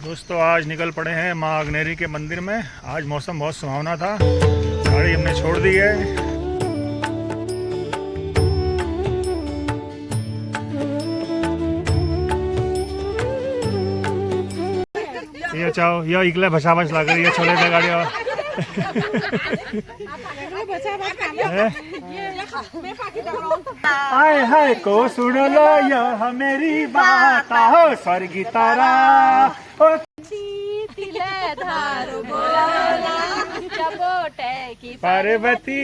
दोस्तों आज निकल पड़े हैं माँ अग्नेरी के मंदिर में। आज मौसम बहुत सुहावना था, गाड़ी हमने छोड़ दी है। ये चाहो ये इकले भसा भस लग रही है छोले थे गाड़ी हाय हाय को सुन लो यह मेरी बात हो स्वर्गी तारा पार्वती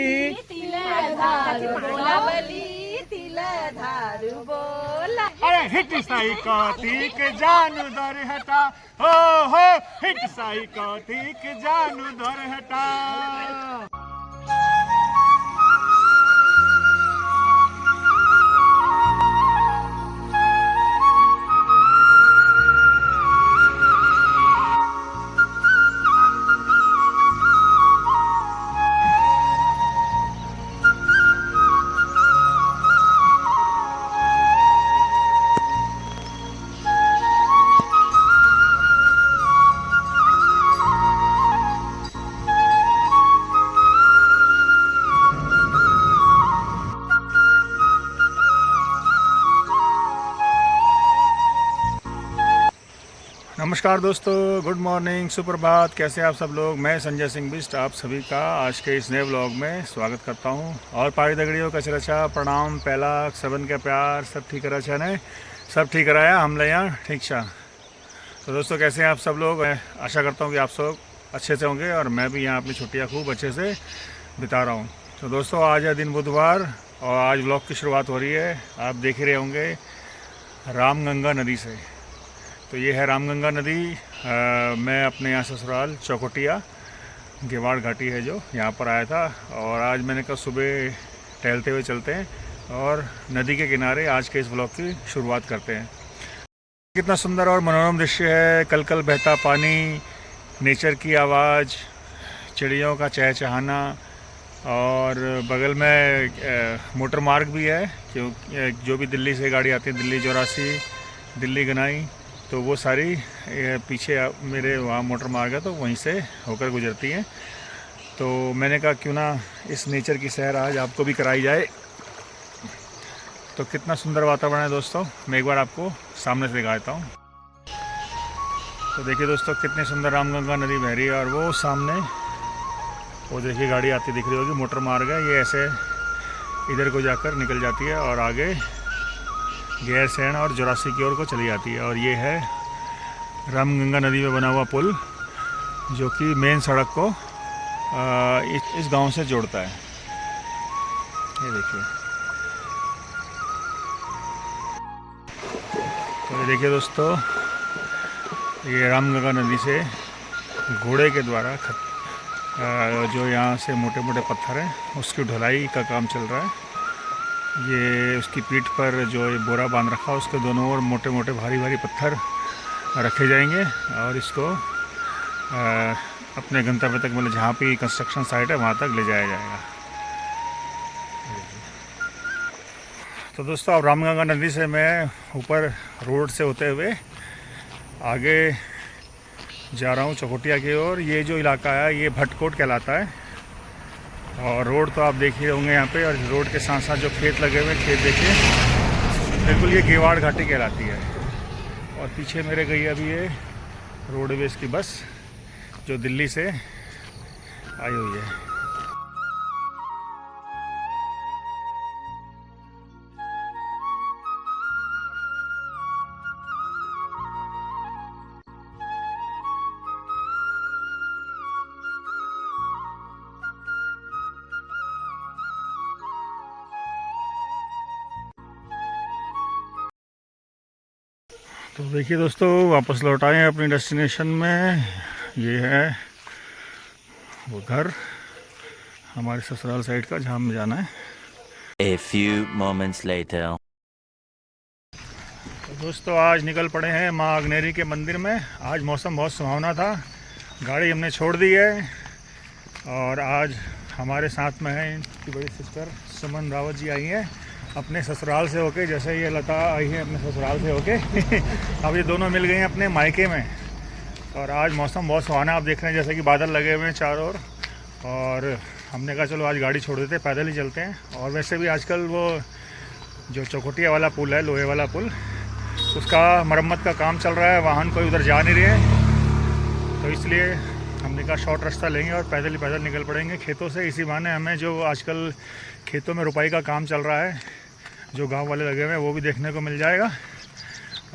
अरे हिट साई कौतिक जानू दर हटा हो हिट साई कौतिक जानू दर हटा। नमस्कार दोस्तों, गुड मॉर्निंग, सुप्रभात। कैसे आप सब लोग। मैं संजय सिंह बिस्ट आप सभी का आज के इस नए व्लॉग में स्वागत करता हूं। और पारी दगड़ियों का चरचा प्रणाम पहला सबन के प्यार सब ठीक करा छा ने सब ठीक कराया हम ले यहाँ ठीक छा। तो दोस्तों कैसे हैं आप सब लोग। मैं आशा करता हूँ कि आप सब अच्छे से होंगे और मैं भी यहाँ अपनी छुट्टियाँ खूब अच्छे से बिता रहा हूँ। तो दोस्तों आज है दिन बुधवार और आज व्लॉग की शुरुआत हो रही है। आप देख ही रहे होंगे रामगंगा नदी से। तो ये है रामगंगा नदी। मैं अपने यहाँ ससुराल चौखुटिया गेवाड़ घाटी है जो यहाँ पर आया था और आज मैंने कहा सुबह टहलते हुए चलते हैं और नदी के किनारे आज के इस व्लॉग की शुरुआत करते हैं। कितना सुंदर और मनोरम दृश्य है। कल कल बहता पानी, नेचर की आवाज़, चिड़ियों का चहचहाना और बगल में मोटर मार्ग भी है क्योंकि जो भी दिल्ली से गाड़ी आती है, दिल्ली 84, दिल्ली गनाई, तो वो सारी पीछे मेरे वहाँ मोटर मार्ग है तो वहीं से होकर गुजरती हैं। तो मैंने कहा क्यों ना इस नेचर की सैर आज आपको भी कराई जाए। तो कितना सुंदर वातावरण है दोस्तों, मैं एक बार आपको सामने से दिखा देता हूँ। तो देखिए दोस्तों कितनी सुंदर रामगंगा नदी बह रही है और वो सामने वो देखिए गाड़ी आती दिख रही होगी, मोटर मार्ग है। ये ऐसे इधर को जाकर निकल जाती है और आगे गैरसैंण और 84 की ओर को चली जाती है। और ये है रामगंगा नदी में बना हुआ पुल जो कि मेन सड़क को इस गांव से जोड़ता है। ये देखिए। तो ये देखिए दोस्तों, ये रामगंगा नदी से घोड़े के द्वारा जो यहाँ से मोटे मोटे पत्थर हैं उसकी ढुलाई का काम चल रहा है। ये उसकी पीठ पर जो ये बोरा बांध रखा है उसके दोनों ओर मोटे मोटे भारी भारी पत्थर रखे जाएंगे और इसको अपने गंतव्य तक, मतलब जहाँ पे कंस्ट्रक्शन साइट है वहाँ तक ले जाया जाएगा। तो दोस्तों अब रामगंगा नदी से मैं ऊपर रोड से होते हुए आगे जा रहा हूँ चौखुटिया की ओर। ये जो इलाका है ये भटकोट कहलाता है और रोड तो आप देख ही होंगे यहाँ पे। और रोड के साथ साथ जो खेत लगे हुए खेत देखिए, बिल्कुल ये गेवाड़ घाटी कहलाती है। और पीछे मेरे गई अभी ये रोडवेज की बस जो दिल्ली से आई हुई है। तो देखिए दोस्तों वापस लौट आए हैं अपनी डेस्टिनेशन में। ये है वो घर हमारे ससुराल साइड का जहाँ हमें जाना है। A few moments later. तो दोस्तों आज निकल पड़े हैं माँ अग्नेरी के मंदिर में। आज मौसम बहुत सुहावना था, गाड़ी हमने छोड़ दी है और आज हमारे साथ में है इनकी बड़ी सिस्टर सुमन रावत जी आई हैं अपने ससुराल से होके। जैसे ये लता आई है अपने ससुराल से होके अब ये दोनों मिल गई हैं अपने मायके में। और आज मौसम बहुत सुहाना, आप देख रहे हैं जैसे कि बादल लगे हुए हैं चारों ओर। और हमने कहा चलो आज गाड़ी छोड़ देते हैं, पैदल ही चलते हैं। और वैसे भी आजकल वो जो चौखुटिया वाला पुल है, लोहे वाला पुल, उसका मरम्मत का काम चल रहा है, वाहन कोई उधर जा नहीं रहे हैं, तो इसलिए हमने कहा शॉर्ट रास्ता लेंगे और पैदल ही पैदल निकल पड़ेंगे खेतों से। इसी बहाने हमें जो आजकल खेतों में रुपाई का काम चल रहा है, जो गांव वाले लगे हुए हैं, वो भी देखने को मिल जाएगा।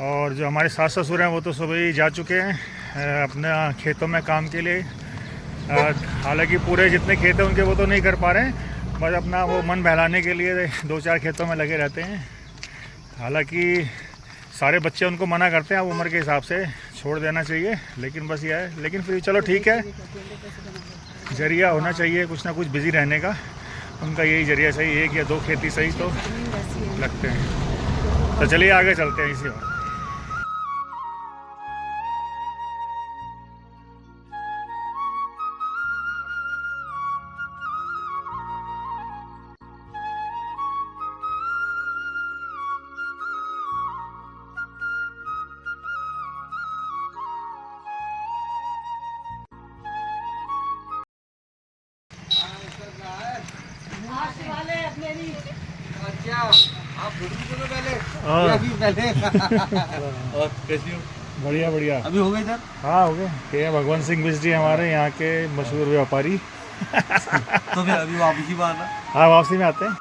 और जो हमारे सास ससुर हैं वो तो सुबह ही जा चुके हैं अपने खेतों में काम के लिए। हालांकि पूरे जितने खेत हैं उनके वो तो नहीं कर पा रहे हैं, बस अपना वो मन बहलाने के लिए 2-4 खेतों में लगे रहते हैं। हालांकि सारे बच्चे उनको मना करते हैं, अब उम्र के हिसाब से छोड़ देना चाहिए, लेकिन बस यह है। लेकिन फिर चलो ठीक है, जरिया होना चाहिए कुछ ना कुछ बिज़ी रहने का। उनका यही जरिया सही, 1 या 2 खेती सही तो लगते हैं। तो चलिए आगे चलते हैं इसी बात। अच्छा, आप बोलो पहले या अभी पहले? और कैसी हो? बढ़िया बढ़िया। अभी हो गए इधर? हाँ हो गए। ये भगवान सिंह बिष्ट जी हमारे यहाँ के मशहूर व्यापारी। तो फिर अभी वापसी में आना। हाँ वापसी में आते हैं।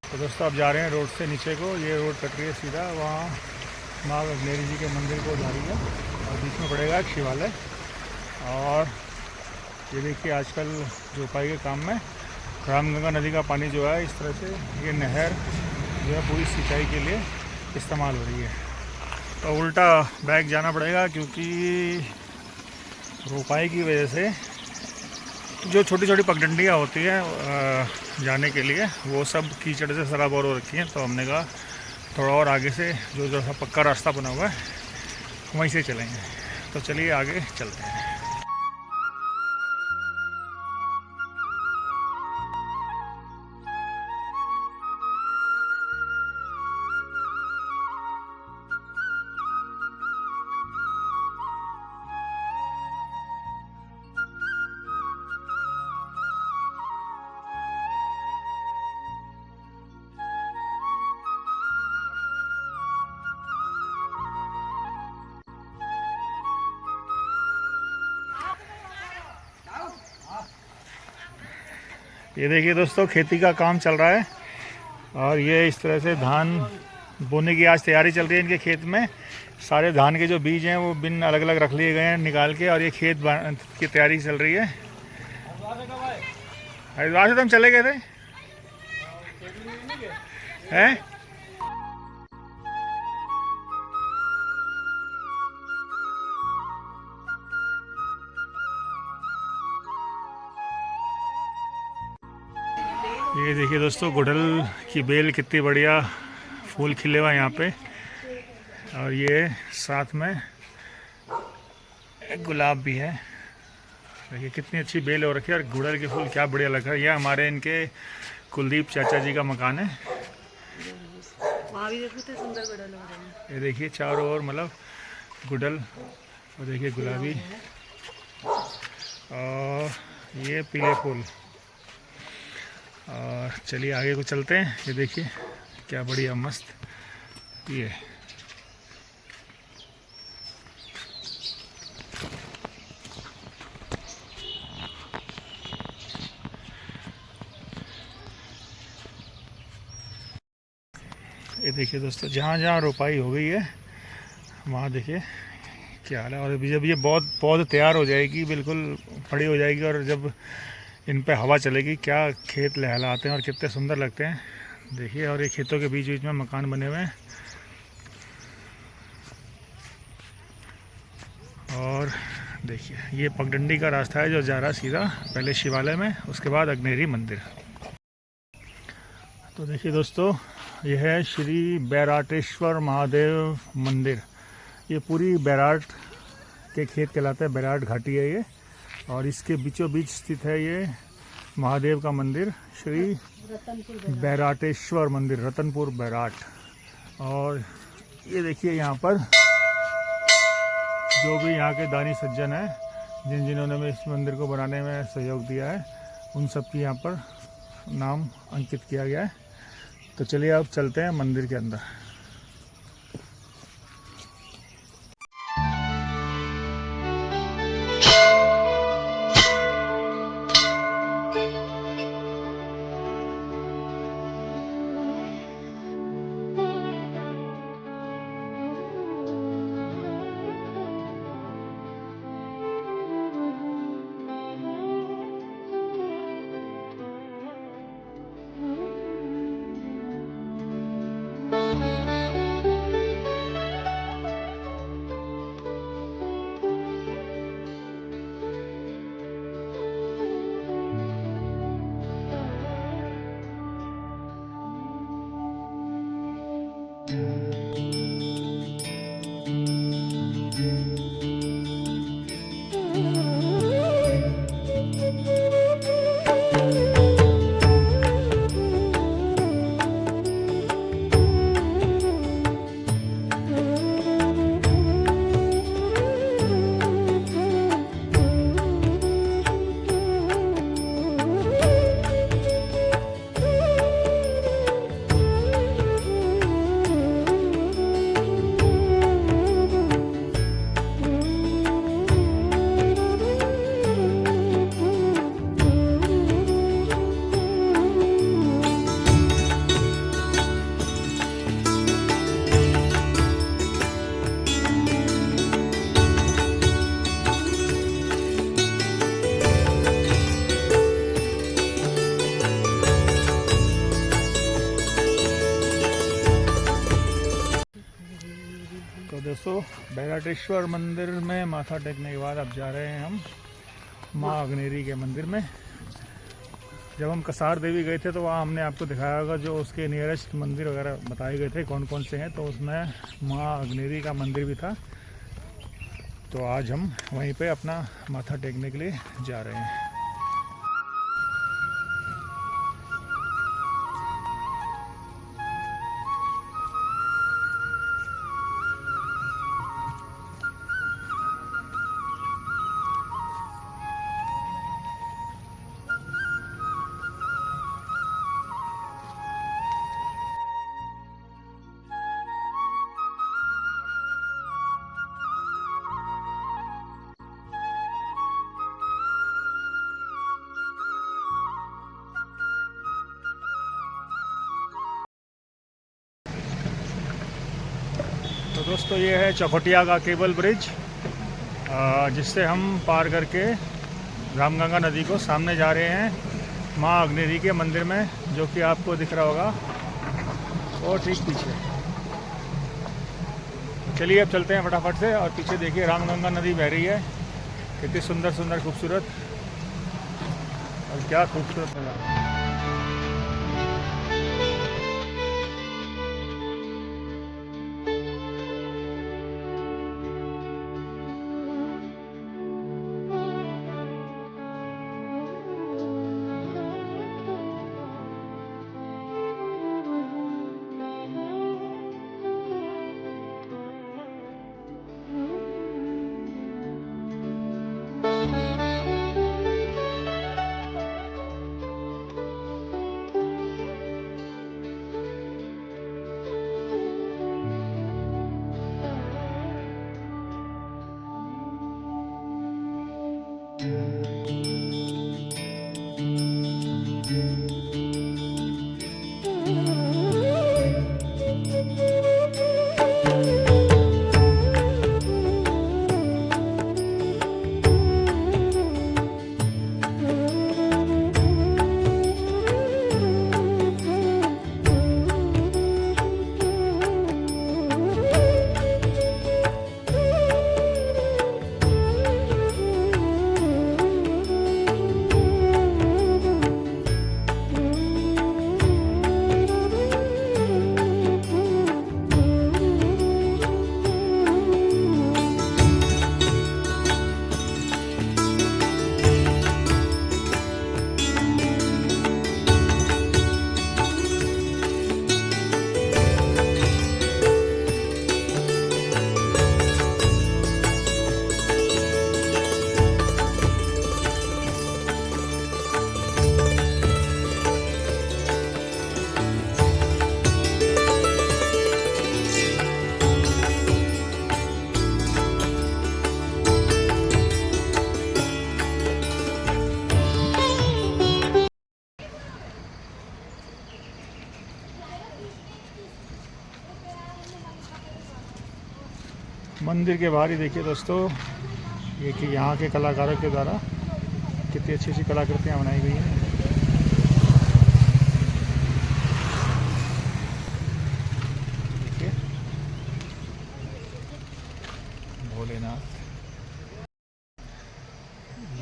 तो दोस्तों अब जा रहे हैं रोड से नीचे को। ये रोड कट रही है सीधा, वहाँ माँ वैष्णवी जी के मंदिर को जा रही है और बीच में पड़ेगा एक शिवालय। और ये देखिए आजकल जो उपाय के काम में रामगंगा नदी का पानी जो है इस तरह से ये नहर जो है पूरी सिंचाई के लिए इस्तेमाल हो रही है। तो उल्टा बैग जाना पड़ेगा क्योंकि रोपाई की वजह से जो छोटी छोटी पगडंडियाँ होती हैं जाने के लिए वो सब कीचड़ से सराबोर हो रखी हैं। तो हमने कहा थोड़ा और आगे से जो सा पक्का रास्ता बना हुआ है वहीं से चलेंगे। तो चलिए आगे चलते हैं। ये देखिए दोस्तों खेती का काम चल रहा है और ये इस तरह से धान बोने की आज तैयारी चल रही है इनके खेत में। सारे धान के जो बीज हैं वो बिन अलग अलग रख लिए गए हैं निकाल के और ये खेत की तैयारी चल रही है। हरिद्वार से तो हम चले गए थे हैं। ये देखिए दोस्तों गुड़हल की बेल कितनी बढ़िया फूल खिले हुआ है यहाँ पे। और ये साथ में एक गुलाब भी है। देखिए कितनी अच्छी बेल हो रखी है और गुड़हल के फूल क्या बढ़िया लग रहा है। ये हमारे इनके कुलदीप चाचा जी का मकान है। वहाँ भी देखो तो सुंदर गुड़हल हो रहे हैं। ये देखिए चारों ओर मतलब गुड़हल और देखिए गुलाबी और ये पीले फूल। और चलिए आगे को चलते हैं। ये देखिए क्या बढ़िया मस्त ये देखिए दोस्तों जहाँ जहाँ रोपाई हो गई है वहाँ देखिए क्या हाल है। और अभी जब ये बहुत पौध तैयार हो जाएगी बिल्कुल बड़ी हो जाएगी और जब इन पे हवा चलेगी, क्या खेत लहलाते हैं और कितने सुंदर लगते हैं देखिए। और ये खेतों के बीच बीच में मकान बने हुए हैं। और देखिए ये पगडंडी का रास्ता है जो जा रहा है सीधा पहले शिवालय में, उसके बाद अग्नेरी मंदिर। तो देखिए दोस्तों, यह है श्री बैराटेश्वर महादेव मंदिर। ये पूरी बैराट के खेत कहलाता है, बैराट घाटी है ये, और इसके बीचों बीच स्थित है ये महादेव का मंदिर, श्री बैराटेश्वर मंदिर, रतनपुर बैराट। और ये देखिए यहाँ पर जो भी यहाँ के दानी सज्जन हैं, जिन्होंने इस मंदिर को बनाने में सहयोग दिया है, उन सब की यहाँ पर नाम अंकित किया गया है। तो चलिए अब चलते हैं मंदिर के अंदर। तो दोस्तों, बैराटेश्वर मंदिर में माथा टेकने के बाद अब जा रहे हैं हम माँ अग्नेरी के मंदिर में। जब हम कसार देवी गए थे तो वहाँ हमने आपको दिखाया होगा जो उसके नियरेस्ट मंदिर वगैरह बताए गए थे कौन कौन से हैं, तो उसमें माँ अग्नेरी का मंदिर भी था। तो आज हम वहीं पे अपना माथा टेकने के लिए जा रहे हैं। तो दोस्तों, ये है चौखटिया का केबल ब्रिज, जिससे हम पार करके रामगंगा नदी को सामने जा रहे हैं माँ अग्नेरी के मंदिर में, जो कि आपको दिख रहा होगा और ठीक पीछे। चलिए अब चलते हैं फटाफट से। और पीछे देखिए रामगंगा नदी बह रही है, कितनी सुंदर सुंदर खूबसूरत, और क्या खूबसूरत नज़ारा। मंदिर के बाहर ही देखिए दोस्तों, ये कि यहाँ के कलाकारों के द्वारा कितनी अच्छी अच्छी कलाकृतियाँ बनाई गई हैं। देखिए भोलेनाथ,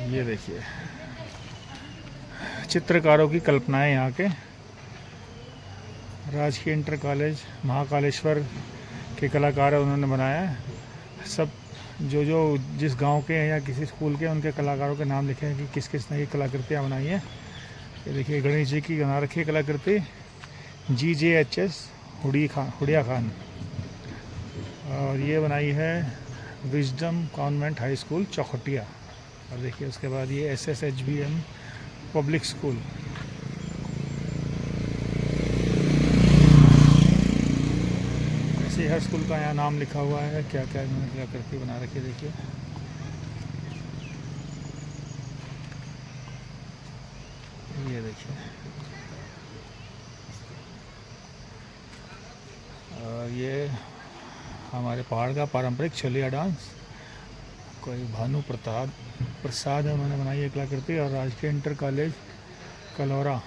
ये देखिए चित्रकारों की कल्पनाएं यहाँ के। राजकीय इंटर कॉलेज महाकालेश्वर के कलाकार उन्होंने बनाया है। सब जो जिस गांव के हैं या किसी स्कूल के, उनके कलाकारों के नाम लिखे हैं कि किस किस ने ये कलाकृतियाँ बनाई हैं। ये देखिए गणेश जी की बना रखी है कलाकृति, GJHS हुडिया खान, और ये बनाई है wisdom convent high school Chaukhatiya. और देखिए उसके बाद ये SSHBM पब्लिक स्कूल। ऐसे हर स्कूल का यहाँ नाम लिखा हुआ है, क्या क्या इन्होंने कलाकृति बना रखी है। देखिए ये देखिए, और ये हमारे पहाड़ का पारंपरिक छलिया डांस, कोई भानु प्रसाद है, उन्होंने बनाई है कलाकृति। और राजकीय इंटर कॉलेज कलौरा,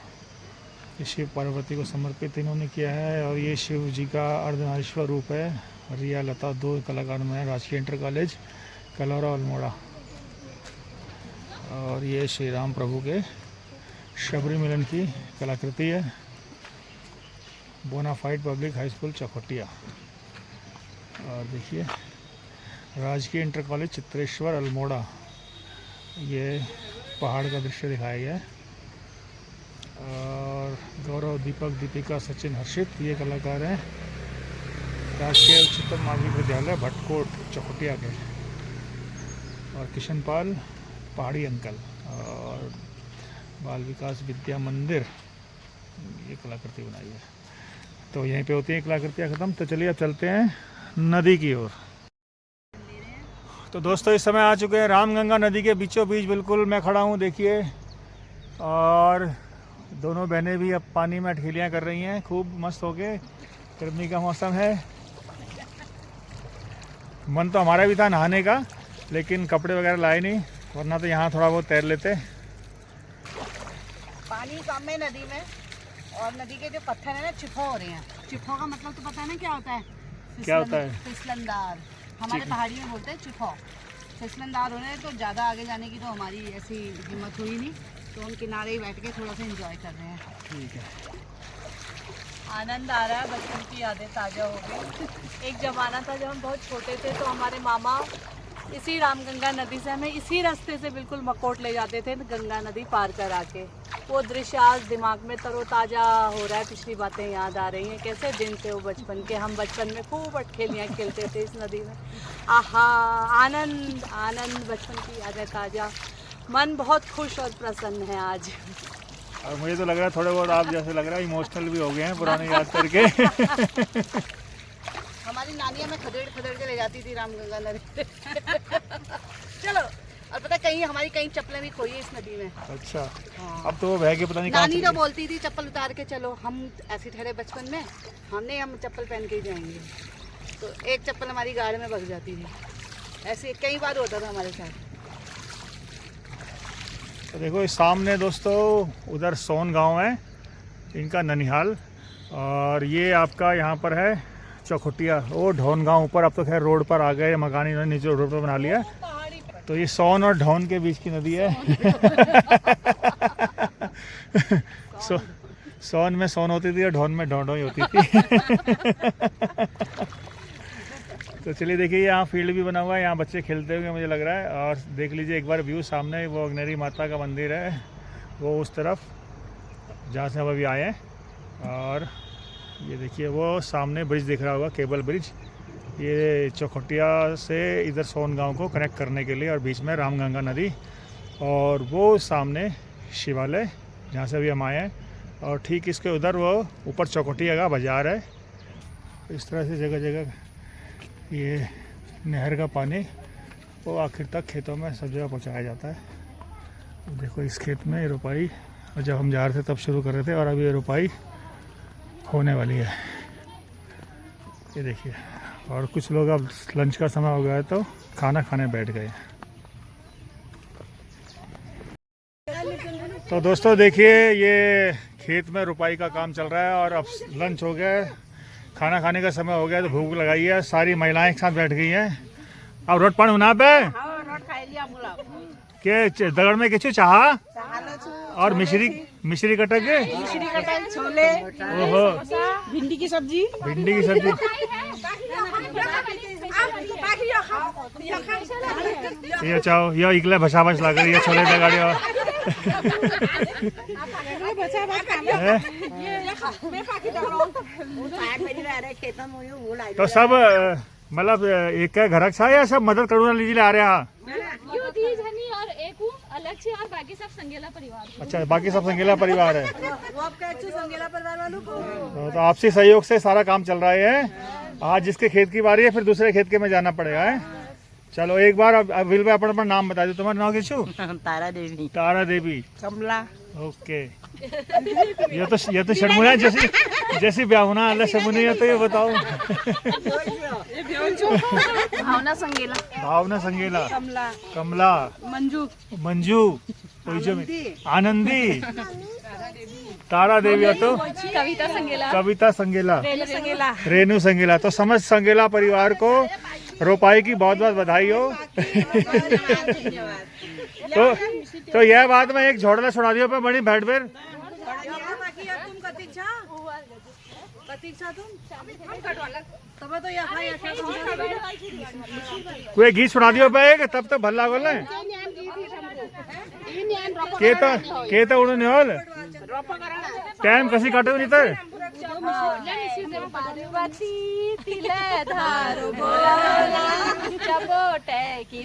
ये शिव पार्वती को समर्पित इन्होंने किया है। और ये शिव जी का अर्धनारीश्वर रूप है। रिया लता, 2 कलाकार में है, राजकीय इंटर कॉलेज कलौरा अल्मोड़ा। और ये श्री राम प्रभु के शबरी मिलन की कलाकृति है, bonafide public high school Chaukhatiya. और देखिए राजकीय इंटर कॉलेज चित्रेश्वर अल्मोड़ा, ये पहाड़ का दृश्य दिखाया गया है। और गौरव, दीपक, दीपिका, सचिन, हर्षित ये कलाकार हैं राजकीय उच्चतर माध्यमिक विद्यालय भटकोट चौखटिया के। और किशन पाल, पहाड़ी अंकल। और बाल विकास विद्या मंदिर, ये कलाकृति बनाई है। तो यहीं पे होती हैं कलाकृतियाँ ख़त्म। तो चलिए अब चलते हैं नदी की ओर। तो दोस्तों इस समय आ चुके हैं रामगंगा नदी के बीचों बीच, बिल्कुल मैं खड़ा हूँ देखिए। और दोनों बहनें भी अब पानी में अठखेलियाँ कर रही हैं खूब मस्त होके। गर्मी का मौसम है, मन तो हमारा भी था नहाने का, लेकिन कपड़े वगैरह लाए नहीं, वरना तो यहाँ थोड़ा बहुत तैर लेते। पानी कम है नदी में, और नदी के जो पत्थर है ना चिपो हो रहे हैं। चिपो का मतलब तो पता है ना क्या होता है? क्या होता है? फिसलनदार, हमारे पहाड़ी में बोलते हैं चिपो। फिसलनदार हो रहे हैं, तो ज़्यादा आगे जाने की तो हमारी ऐसी हिम्मत हुई नहीं, तो हम किनारे ही बैठ के थोड़ा सा एंजॉय कर रहे हैं। ठीक है, आनंद आ रहा है, बचपन की यादें ताज़ा हो गई। एक ज़माना था जब हम बहुत छोटे थे, तो हमारे मामा इसी रामगंगा नदी से हमें इसी रास्ते से बिल्कुल मकोट ले जाते थे, गंगा नदी पार करा के। वो दृश्य आज दिमाग में तरोताज़ा हो रहा है, पिछली बातें याद आ रही हैं। कैसे दिन थे वो बचपन के, हम बचपन में खूब अटखेलियाँ खेलते थे इस नदी में। आहा, आनंद आनंद, बचपन की यादें ताज़ा, मन बहुत खुश और प्रसन्न है आज। और मुझे तो लग रहा है थोड़े बहुत आप जैसे लग रहा है इमोशनल भी हो गए हैं पुराने याद करके। हमारी नानी हमें खदेड़ के ले जाती थी रामगंगा नदी। चलो, और पता कहीं हमारी कहीं चप्पलें भी खोई है इस नदी में। अच्छा, हाँ। अब तो वो बह के पता नहीं कहाँ नानी चली तो गई। बोलती थी चप्पल उतार के चलो, हम ऐसे ठहरे बचपन में, हम चप्पल पहन के ही जाएंगे, तो एक चप्पल हमारी गाड़ में बग जाती थी। ऐसे कई बार होता था हमारे साथ। तो देखो इस सामने दोस्तों उधर सोन गांव है, इनका ननिहाल। और ये आपका यहाँ पर है चौखटिया, वो ढोन गांव ऊपर। अब तो खैर रोड पर आ गए, मकान इन्होंने नीचे रोड पर बना लिया। तो ये सोन और ढोन के बीच की नदी है। सोन में सोन होती थी और ढोन में ढोंढो ही होती थी। तो चलिए देखिए यहाँ फील्ड भी बना हुआ है, यहाँ बच्चे खेलते हुए मुझे लग रहा है। और देख लीजिए एक बार व्यू सामने, वो अग्नेरी माता का मंदिर है, वो उस तरफ जहाँ से हम अभी आए हैं। और ये देखिए वो सामने ब्रिज दिख रहा होगा, केबल ब्रिज, ये चौखटिया से इधर सोन गांव को कनेक्ट करने के लिए। और बीच में रामगंगा नदी, और वो सामने शिवालय जहाँ से अभी हम आए हैं। और ठीक इसके उधर वो ऊपर चौखटिया का बाज़ार है। इस तरह से जगह जगह ये नहर का पानी वो आखिर तक खेतों में सब जगह पहुँचाया जाता है। देखो इस खेत में रुपाई, और जब हम जा रहे थे तब शुरू कर रहे थे, और अभी ये रुपाई होने वाली है। ये देखिए और कुछ लोग अब लंच का समय हो गया है तो खाना खाने बैठ गए। तो दोस्तों देखिए, ये खेत में रुपाई का काम चल रहा है और अब लंच हो गया है, खाना खाने का समय हो गया, तो भूख लगाई है। सारी महिलाएं एक साथ बैठ गई हैं। अब रोट पान होना पे के दगड़ में किचु चाह और मिश्री कटक के छोले, ओहो भिंडी की सब्जी, ये चाहो ये इकले भसा भस लग रही है छोले दगाड़ी और तो सब मतलब एक घर छा या सब मदद करूँ लीजिए आ रहे हैं। और एक अलग से और बाकी सब संगेला परिवार। अच्छा, बाकी सब संगेला परिवार है। वो आपका संगेला परिवार वालों को तो आपसी सहयोग से सारा काम चल रहा है। आज जिसके खेत की बारी है फिर दूसरे खेत के में जाना पड़ेगा है। चलो एक बार अब विल भाई अपना नाम बता दो। तुम्हारा नाम किसू? तारा देवी कमला। ओके। ये तो शर्मुना जैसी ब्याहुना अल्लाह शर्मुनी है, तो ये बताओ। भावना संगेला, कमला, मंजू, आनंदी, तारा देवी तो कविता संगेला, रेनू संगेला। तो समझ संगेला परिवार को रोपाई की बहुत बहुत बधाई हो। तो यह बात में एक झोड़ला सुना दियो पे बड़ी बैठ बेर कोई गीत सुना दियो पे एक, तब तो भला बोले के तो उन्होंने होल टाइम कसी काटो नहीं तो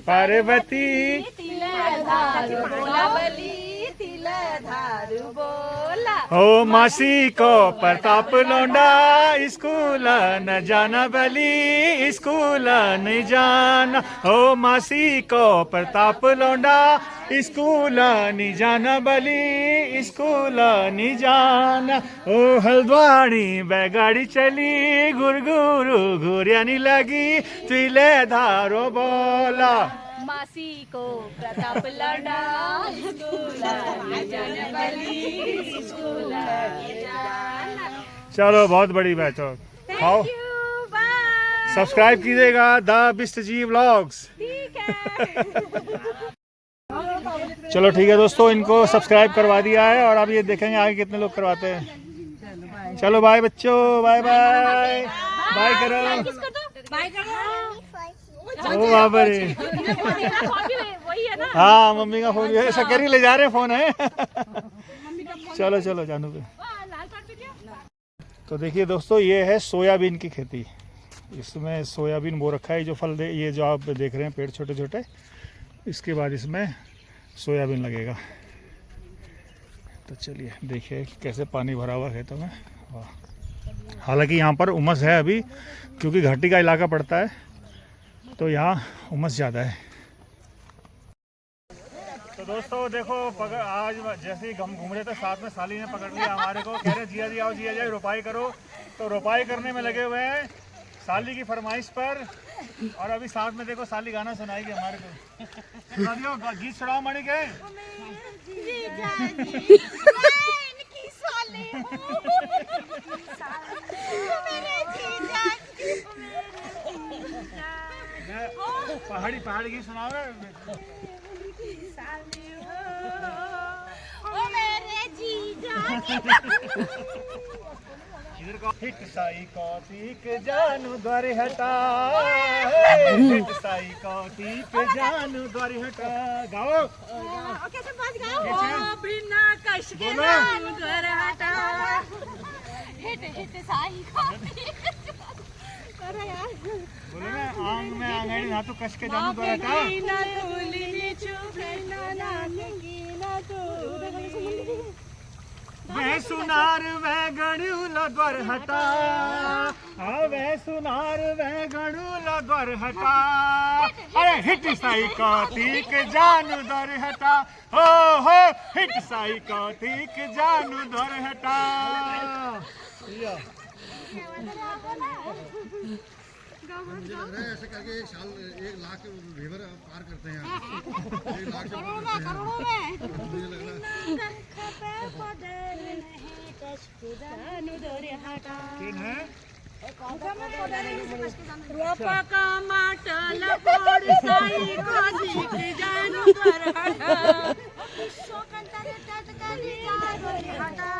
पार्वती ओ मासी को प्रताप लौंडा स्कूल न जाना बली, स्कूल नहीं जाना। ओ मासी को प्रताप लौंडा स्कूल नहीं जाना बली, स्कूल नहीं जाना। ओ हल्द्वानी बैगाड़ी चली, गुरगुरु घुरियानी लगी, तुले धारो बोला मासी को प्रताप लौंडा स्कूल न जाना बली, स्कूल नहीं जाना। चलो बहुत बड़ी बात हो। खाओ, सब्सक्राइब कीजिएगा द बिस्ट जी व्लॉग्स। चलो ठीक है दोस्तों, इनको सब्सक्राइब करवा दिया है और अब ये देखेंगे आगे कितने लोग करवाते हैं। चलो बाय बच्चों, बाय बाय बाय करो, बाय करो। ओ बाबा रे, वही है ना। हाँ मम्मी का फोन है, शक्कर ही ले जा रहे हैं फोन है। चलो चलो जानू पे। तो देखिए दोस्तों, ये है सोयाबीन की खेती। इसमें सोयाबीन बो रखा है, जो फल दे, ये जो आप देख रहे हैं पेड़ छोटे छोटे, इसके बाद इसमें सोयाबीन लगेगा। तो चलिए देखिए कैसे पानी भरा हुआ खेतों में। वाह, हालांकि यहाँ पर उमस है अभी, क्योंकि घाटी का इलाका पड़ता है तो यहाँ उमस ज़्यादा है। तो दोस्तों देखो, आज जैसे ही हम घूम रहे थे साथ में साली ने पकड़ लिया हमारे को, कह रहे जिया जी आओ, जिया जी रुपाई करो। तो रुपाई करने में लगे हुए हैं साली की फरमाइश पर। और अभी साथ में देखो साली गाना सुनाएगी हमारे को। सुना दियो, गीत सुनाओ मणि के। पहाड़ी गीत सुनाओ। इधर को हिट साई कौतिक जानू द्वार हटा, हिट साई कौतिक जानू द्वार हटा। गाओ कैसे बात गाओ। बिना कश के जानू द्वार हटा, हिट साई अरे यार बोलो ना, आंग में आंगड़ी ना तो कश के जानू द्वार हटा। वह सुनार वह गणूला द्वार हटा, हाँ वह सुनार वह गणूला द्वार हटा। अरे हिट साई कौतिक जानू द्वार हटा, हो हिट साई कौतिक जानू द्वार हटा। मुझे लग रहा है ऐसे करके एक साल 1 लाख रिवर पार करते हैं 1 लाख से करोड़ों में मुझे लग रहा है रोपा का माटल पोड़ साई को दिख जानू कर हटा शोकंतरे टटकली जानो हटा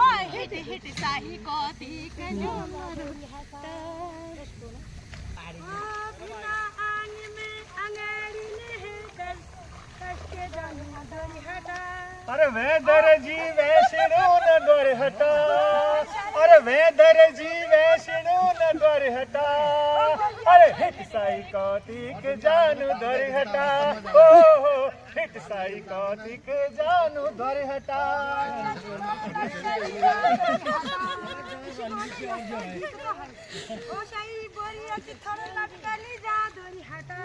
ओए हिट हिट साही को दिख जो मरु हटा बिना आंग में अंगेड़ी ने कस के जानू दरी हटा अरे वे दर्जी वैष्णो न द्वार हटा अरे वे दर्जी वैष्णो न द्वार हटा अरे हिट साई कौतिक जानू द्वार हटा ओ हो हिट साई कौतिक जानू द्वार हटा ओ साई बोरी अति थर लटकली जा दरी हटा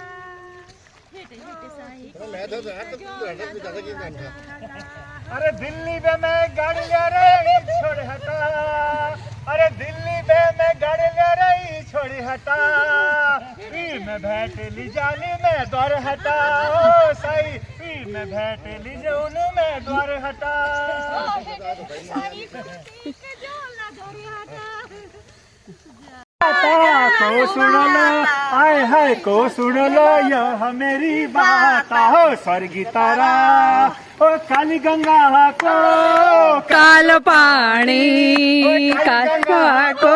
हिट हिट साई मैं तो यार तो ज्यादा की गान था अरे दिल्ली में मैं गाड़ी ले रही छोड़ हटा अरे दिल्ली में मैं गाड़ी ले रही छोड़ हटा पीर में बैठ ली जाली में द्वार हटा ओ साई पीर में बैठ ली जौनू में द्वार हटा साई को दिख जो ला दरी हटा को सुन लो आए हाय को सुन लो यह मेरी बात हो स्वर्गी तारा ओ काली गंगा को काल पाणी कालवा को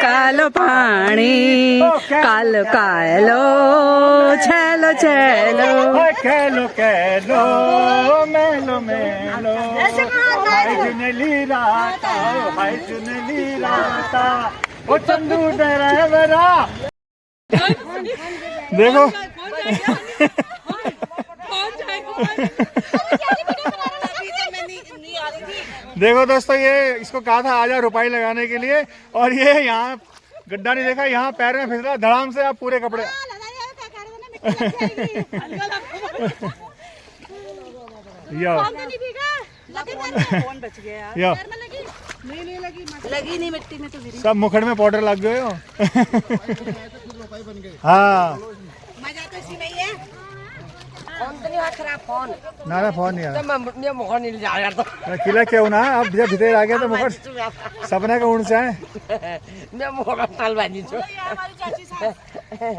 काल पाणी काल कायलो छेलो छेलो खेलो खेलो मेलो मेलो हाय जुनली राता हाय जुनली राता ओ चंदू ड्राइवरा देखो देखो दोस्तों ये इसको कहा था आजा रुपाई लगाने के लिए और ये यहाँ गड्ढा नहीं देखा यहाँ पैर में फिस रहा धड़ाम से आप पूरे कपड़े यो फोन बच गया यो नहीं लगी नहीं मिट्टी में तो गिरी सब मुखड़ में पाउडर लग गए हो हाँ मजा तो इसी में ही है फोन तो नहीं हुआ खराब फोन ना ना फोन नहीं आया मैं मुखर नहीं जा रहा तो किला क्यों ना अब जब भीतर आ गया तो मुखड़ सपना का ऊँच है मैं मुखर ताल बांधी छो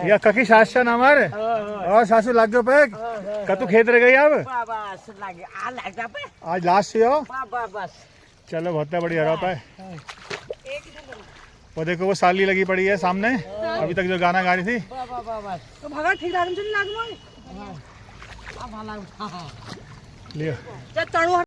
या ककी सास ना हमारे और सासू लाग गयो पैक कतु खेत रह गई अब बस लागे आ लग जा पे आज लास्ट से हो बस चलो बहुत बढ़िया रहता है वो देखो वो साली लगी पड़ी है सामने अभी तक जो गाना गा रही थी तो भगा ठीक लागम चल लागम लियो चल तणु